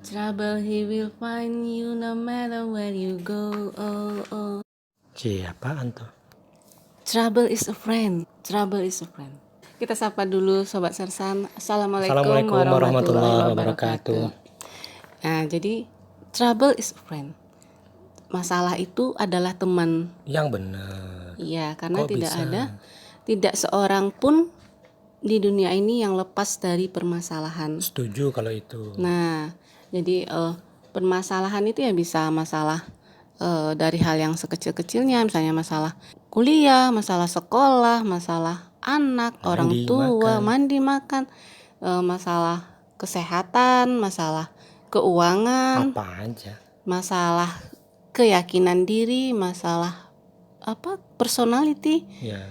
Trouble he will find you no matter where you go. Oh, oh. Apaan tuh? Trouble is a friend. Trouble is a friend. Kita sapa dulu Sobat Sersan. Assalamualaikum warahmatullahi wabarakatuh. Nah, jadi trouble is a friend. Masalah itu adalah teman. Yang benar. Iya, karena Kok tidak seorang pun di dunia ini yang lepas dari permasalahan. Setuju kalau itu. Nah, jadi permasalahan itu ya bisa masalah dari hal yang sekecil-kecilnya, misalnya masalah kuliah, masalah sekolah, masalah anak, orang tua, mandi, makan, masalah kesehatan, masalah keuangan, Apa aja. masalah keyakinan diri, masalah personality, Ya.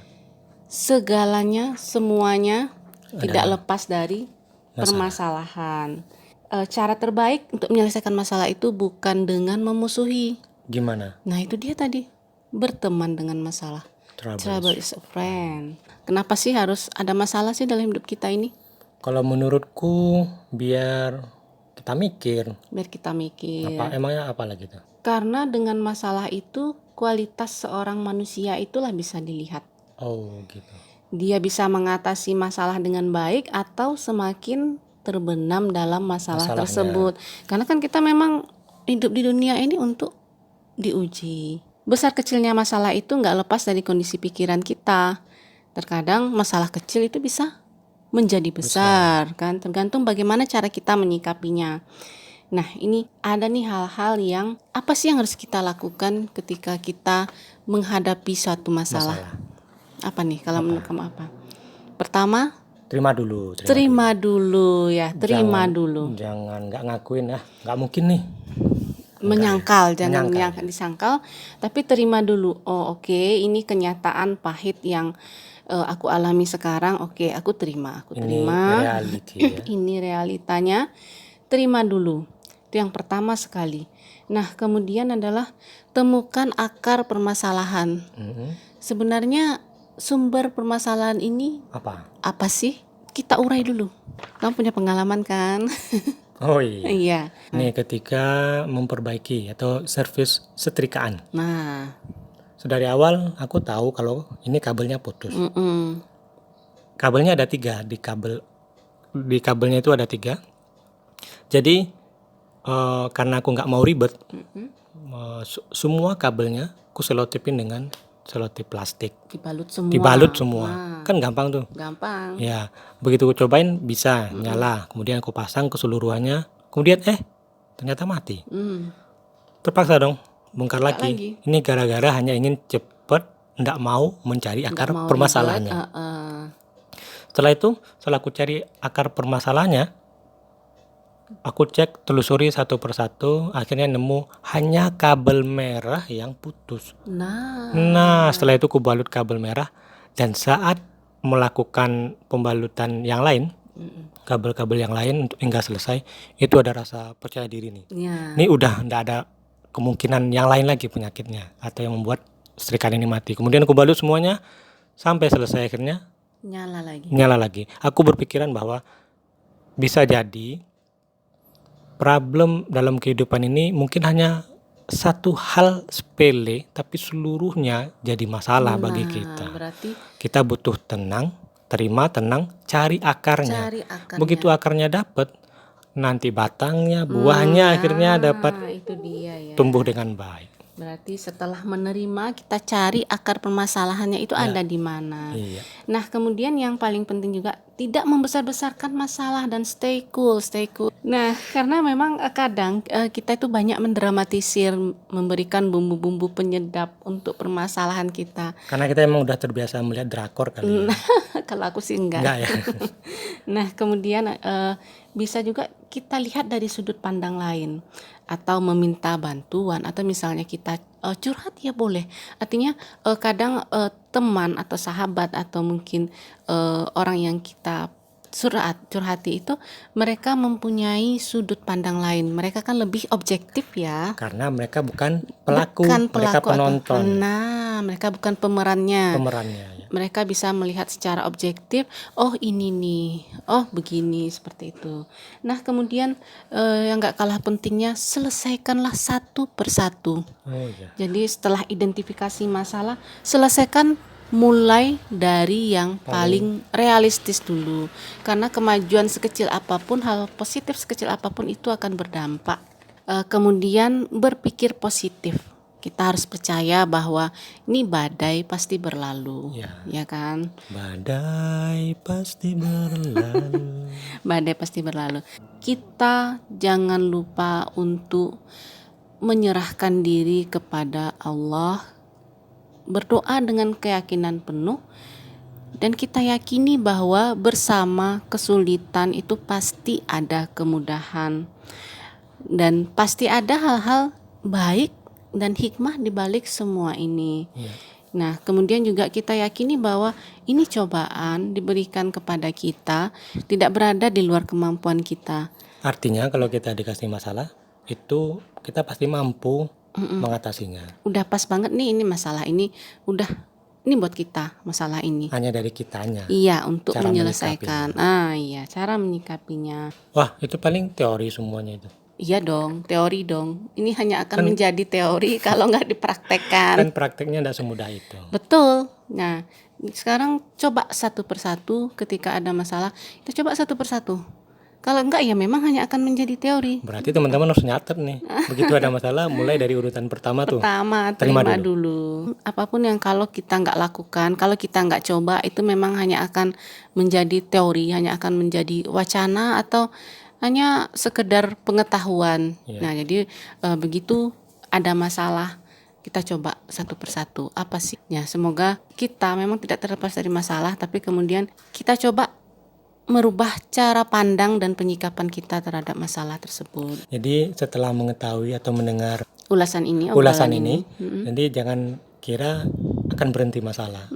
segalanya, semuanya tidak lepas dari permasalahan. Cara terbaik untuk menyelesaikan masalah itu bukan dengan memusuhi. Gimana? Nah, itu dia tadi, berteman dengan masalah. Trouble is a friend. Kenapa sih harus ada masalah sih dalam hidup kita ini? Kalau menurutku biar kita mikir. Biar kita mikir. Emangnya apa lagi tuh? Karena dengan masalah itu kualitas seorang manusia itulah bisa dilihat. Oh, gitu. Dia bisa mengatasi masalah dengan baik atau semakin terbenam dalam masalah tersebut. Karena kan kita memang hidup di dunia ini untuk diuji. Besar kecilnya masalah itu nggak lepas dari kondisi pikiran kita. Terkadang masalah kecil itu bisa menjadi besar, kan? Tergantung bagaimana cara kita menyikapinya. Nah, ini ada nih hal-hal yang apa sih yang harus kita lakukan ketika kita menghadapi suatu masalah. Apa nih kalau menurut kamu apa? Pertama, terima dulu. Terima dulu. Jangan nggak ngakuin nggak mungkin nih. Menyangkal, jangan disangkal, tapi terima dulu. Oh, oke, ini kenyataan pahit yang aku alami sekarang. Oke, aku terima. Ini reality ya. Ini realitanya. Terima dulu. Itu yang pertama sekali. Nah, kemudian adalah temukan akar permasalahan. Sebenarnya sumber permasalahan ini apa sih? Kita urai dulu. Kamu punya pengalaman kan? Oh iya. Iya. Nih ketika memperbaiki atau servis setrikaan. Nah, dari awal aku tahu kalau ini kabelnya putus. Kabelnya ada 3 di kabelnya itu ada 3. Jadi karena aku nggak mau ribet, semua kabelnya aku selotipin dengan selotip plastik. Dibalut semua. Kan gampang tuh. Gampang. Ya, begitu aku cobain bisa nyala. Kemudian aku pasang keseluruhannya. Kemudian ternyata mati. Terpaksa dong bongkar lagi. Ini gara-gara hanya ingin cepet, nggak mau mencari akar permasalahannya. Setelah itu, setelah aku cari akar permasalahannya, aku cek, telusuri satu persatu, akhirnya nemu hanya kabel merah yang putus. Nah, setelah itu aku balut kabel merah, dan saat melakukan pembalutan yang lain, kabel-kabel yang lain untuk hingga selesai, itu ada rasa percaya diri nih. Ini udah nggak ada kemungkinan yang lain lagi penyakitnya atau yang membuat setrika ini mati. Kemudian aku balut semuanya sampai selesai, akhirnya nyala lagi. Aku berpikiran bahwa bisa jadi problem dalam kehidupan ini mungkin hanya satu hal sepele, tapi seluruhnya jadi masalah bagi kita. Berarti kita butuh tenang, cari akarnya. Begitu akarnya dapat, nanti batangnya, buahnya akhirnya dapat tumbuh dengan baik. Berarti setelah menerima, kita cari akar permasalahannya itu ada di mana. Iya. Nah, kemudian yang paling penting juga tidak membesar-besarkan masalah dan stay cool. Nah, karena memang kadang kita itu banyak mendramatisir, memberikan bumbu-bumbu penyedap untuk permasalahan kita. Karena kita emang udah terbiasa melihat drakor kali. Kalau aku sih enggak ya. Nah, kemudian bisa juga kita lihat dari sudut pandang lain, atau meminta bantuan, atau misalnya kita curhat ya boleh. Artinya kadang teman atau sahabat atau mungkin orang yang kita curhati itu, mereka mempunyai sudut pandang lain. Mereka kan lebih objektif ya. Karena mereka bukan pelaku, mereka penonton. Mereka bukan pemerannya. Ya. mereka bisa melihat secara objektif, oh ini nih, oh begini, seperti itu. Nah kemudian yang gak kalah pentingnya, selesaikanlah satu persatu. Oh iya. Jadi setelah identifikasi masalah, selesaikan mulai dari yang paling realistis dulu. Karena kemajuan sekecil apapun, hal positif sekecil apapun itu akan berdampak. Kemudian berpikir positif. Kita harus percaya bahwa ini badai pasti berlalu, ya kan? Badai pasti berlalu. Badai pasti berlalu. Kita jangan lupa untuk menyerahkan diri kepada Allah, berdoa dengan keyakinan penuh, dan kita yakini bahwa bersama kesulitan itu pasti ada kemudahan, dan pasti ada hal-hal baik dan hikmah di balik semua ini. Nah, kemudian juga kita yakini bahwa ini cobaan diberikan kepada kita, tidak berada di luar kemampuan kita. Artinya kalau kita dikasih masalah, itu kita pasti mampu mengatasinya. Udah pas banget nih ini masalah ini, ini buat kita masalah ini. Hanya dari kitanya. Iya, untuk cara menyelesaikan. Iya, cara menyikapinya. Wah, itu paling teori semuanya itu. Iya dong, teori dong. Ini hanya akan menjadi teori kalau nggak dipraktekkan. Kan prakteknya tidak semudah itu. Betul. Nah, sekarang coba satu persatu ketika ada masalah, kita coba satu persatu. Kalau enggak ya memang hanya akan menjadi teori. Berarti teman-teman harus nyatet nih. Begitu ada masalah, mulai dari urutan pertama tuh. Terima dulu. Apapun yang kalau kita nggak lakukan, kalau kita nggak coba, itu memang hanya akan menjadi teori, hanya akan menjadi wacana atau hanya sekedar pengetahuan. Nah, jadi begitu ada masalah, kita coba satu persatu. Apa sih? Ya, semoga kita memang tidak terlepas dari masalah, tapi kemudian kita coba merubah cara pandang dan penyikapan kita terhadap masalah tersebut. Jadi setelah mengetahui atau mendengar ulasan ini, jadi jangan kira akan berhenti masalah.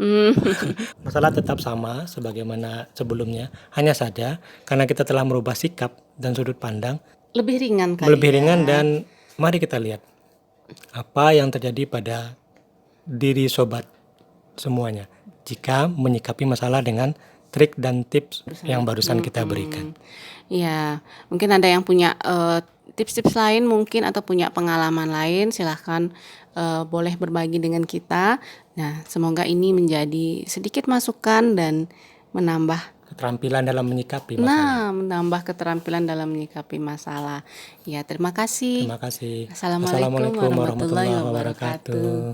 Masalah tetap sama sebagaimana sebelumnya, hanya saja karena kita telah merubah sikap dan sudut pandang lebih ringan dan mari kita lihat apa yang terjadi pada diri sobat semuanya jika menyikapi masalah dengan trik dan tips yang barusan kita berikan. Ya, mungkin ada yang punya tips-tips lain mungkin atau punya pengalaman lain, silahkan boleh berbagi dengan kita. Nah, semoga ini menjadi sedikit masukan dan menambah keterampilan dalam menyikapi masalah. Menambah keterampilan dalam menyikapi masalah. Ya, terima kasih. Terima kasih. Assalamualaikum warahmatullahi wabarakatuh.